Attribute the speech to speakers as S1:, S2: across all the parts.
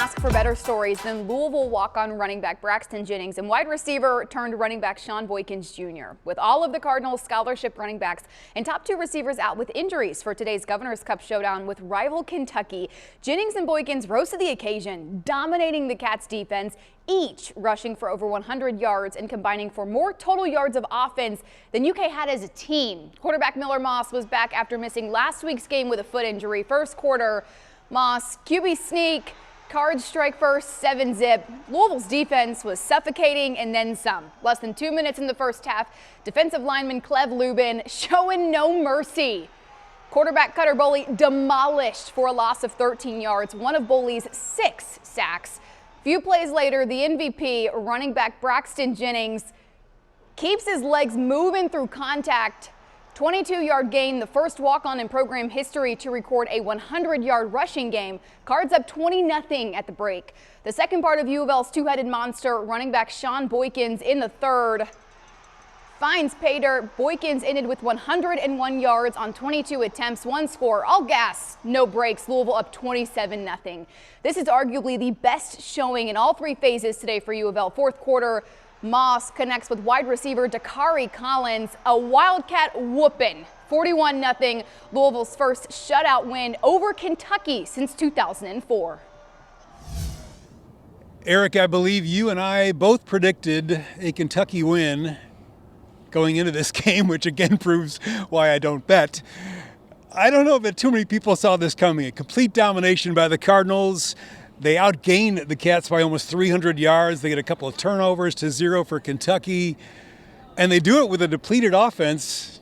S1: ask for better stories than Louisville walk-on running back Braxton Jennings and wide receiver turned running back Sean Boykins Jr. With all of the Cardinals' scholarship running backs and top two receivers out with injuries for today's Governor's Cup showdown with rival Kentucky, Jennings and Boykins rose to the occasion, dominating the Cats' defense, each rushing for over 100 yards and combining for more total yards of offense than UK had as a team. Quarterback Miller Moss was back after missing last week's game with a foot injury. First quarter, Moss, QB sneak, Cards strike first, 7-zip. Louisville's defense was suffocating and then some. Less than 2 minutes in the first half, defensive lineman Clev Lubin showing no mercy. Quarterback Cutter Boley demolished for a loss of 13 yards, one of Boley's 6 sacks. Few plays later, the MVP, running back Braxton Jennings, keeps his legs moving through contact. 22-yard gain, the first walk-on in program history to record a 100-yard rushing game. Cards up 20-0 at the break. The second part of U of L's two-headed monster, running back Sean Boykins in the third, finds pay dirt. Boykins ended with 101 yards on 22 attempts, one score, all gas, no breaks. Louisville up 27-0. This is arguably the best showing in all three phases today for U of L. Fourth quarter, Moss connects with wide receiver Dakari Collins, a Wildcat whooping. 41-0, Louisville's first shutout win over Kentucky since 2004.
S2: Eric, I believe you and I both predicted a Kentucky win going into this game, which again proves why I don't bet. I don't know if too many people saw this coming. A complete domination by the Cardinals. They outgained the Cats by almost 300 yards. They get a couple of turnovers to 0 for Kentucky. And they do it with a depleted offense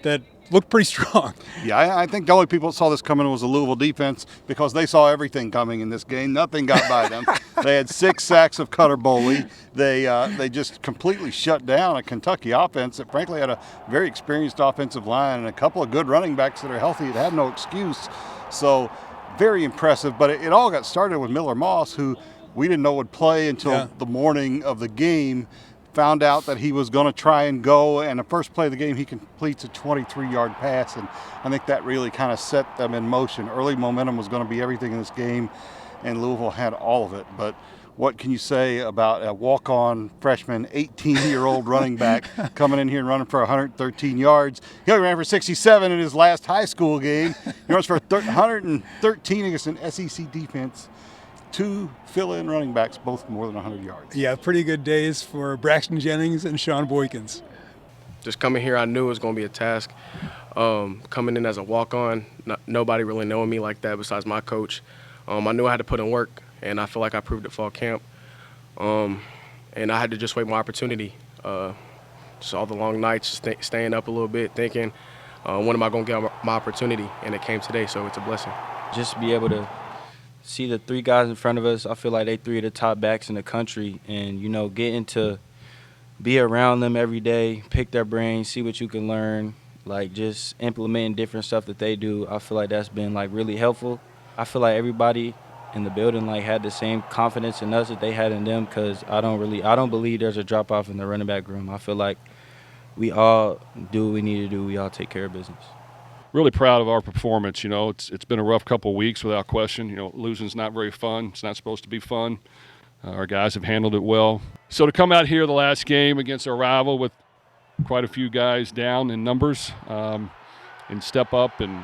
S2: that looked pretty strong.
S3: Yeah, I think the only people that saw this coming was the Louisville defense because they saw everything coming in this game. Nothing got by them. They had 6 sacks of Cutter Boley. They just completely shut down a Kentucky offense that frankly had a very experienced offensive line and a couple of good running backs that are healthy that had no excuse. So very impressive, but it all got started with Miller Moss, who we didn't know would play until the morning of the game. Found out that he was going to try and go, and the first play of the game he completes a 23-yard pass, and I think that really kind of set them in motion. Early momentum was going to be everything in this game, and Louisville had all of it. But what can you say about a walk-on freshman, 18-year-old running back coming in here and running for 113 yards? He only ran for 67 in his last high school game. He runs for 113 against an SEC defense. 2 fill-in running backs, both more than 100 yards.
S2: Yeah, pretty good days for Braxton Jennings and Sean Boykins.
S4: Just coming here, I knew it was going to be a task. Coming in as a walk-on, nobody really knowing me like that besides my coach. I knew I had to put in work, and I feel like I proved at fall camp. And I had to just wait my opportunity. Just all the long nights, just staying up a little bit, thinking, when am I going to get my opportunity? And it came today, so it's a blessing.
S5: Just be able to see the 3 guys in front of us. I feel like they 3 of the top backs in the country, and getting to be around them every day, pick their brains, see what you can learn, like just implementing different stuff that they do. I feel like that's been like really helpful. I feel like everybody in the building like had the same confidence in us that they had in them, because I don't believe there's a drop off in the running back room. I feel like we all do what we need to do. We all take care of business.
S6: Really proud of our performance. It's been a rough couple of weeks without question. Losing's not very fun. It's not supposed to be fun. Our guys have handled it well. So to come out here the last game against our rival with quite a few guys down in numbers and step up and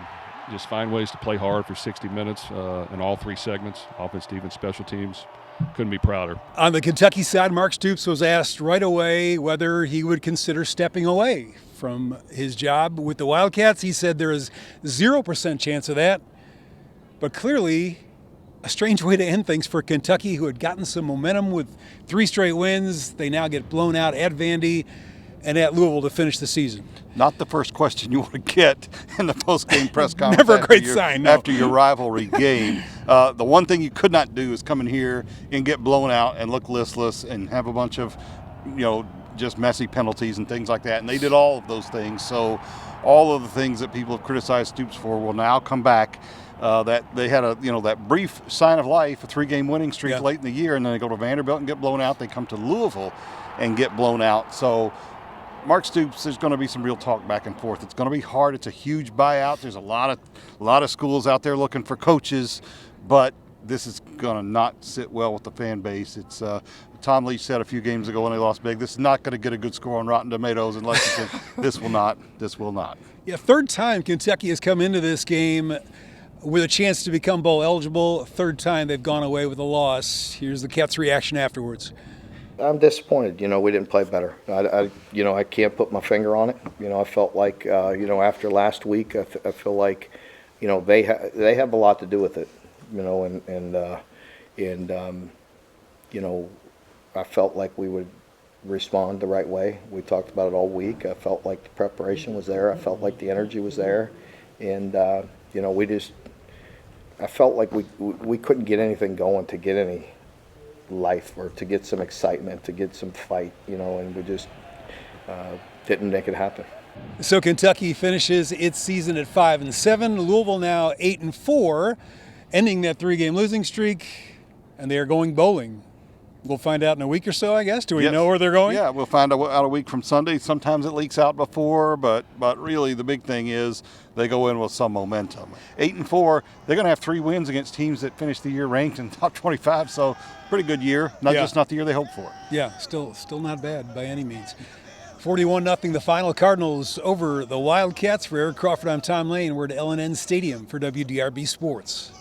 S6: just find ways to play hard for 60 minutes in all 3 segments, offense, defense, special teams. Couldn't be prouder.
S2: On the Kentucky side, Mark Stoops was asked right away whether he would consider stepping away from his job with the Wildcats. He said there is 0% chance of that, but clearly a strange way to end things for Kentucky, who had gotten some momentum with 3 straight wins. They now get blown out at Vandy and at Louisville to finish the season.
S3: Not the first question you want to get in the post-game press conference.
S2: Never a great sign, no.
S3: After your rivalry game. The one thing you could not do is come in here and get blown out and look listless and have a bunch of, just messy penalties and things like that. And they did all of those things. So all of the things that people have criticized Stoops for will now come back. That they had that brief sign of life, a 3-game winning streak late in the year, and then they go to Vanderbilt and get blown out. They come to Louisville and get blown out. So Mark Stoops, there's going to be some real talk back and forth. It's going to be hard. It's a huge buyout. There's a lot of schools out there looking for coaches, but this is going to not sit well with the fan base. It's Tom Leach said a few games ago when they lost big, this is not going to get a good score on Rotten Tomatoes in Lexington. This will not. This will not.
S2: Yeah, third time Kentucky has come into this game with a chance to become bowl eligible. Third time they've gone away with a loss. Here's the Cats' reaction afterwards.
S7: I'm disappointed. We didn't play better. I can't put my finger on it. I felt like, after last week, I feel like, they have a lot to do with it. I felt like we would respond the right way. We talked about it all week. I felt like the preparation was there. I felt like the energy was there, and I felt like we couldn't get anything going to get any life or to get some excitement, to get some fight, and we just didn't make it happen.
S2: So Kentucky finishes its season at 5-7. Louisville now 8-4, ending that 3-game losing streak, and they are going bowling. We'll find out in a week or so, I guess. Do we
S3: Yes.
S2: know where they're going?
S3: Yeah, we'll find out a week from Sunday. Sometimes it leaks out before, but really the big thing is they go in with some momentum. 8-4, they're going to have 3 wins against teams that finished the year ranked in top 25, so pretty good year. Just not the year they hoped for.
S2: Yeah, still not bad by any means. 41-0 the final. Cardinals over the Wildcats. For Eric Crawford, I'm Tom Lane. We're at L&N Stadium for WDRB Sports.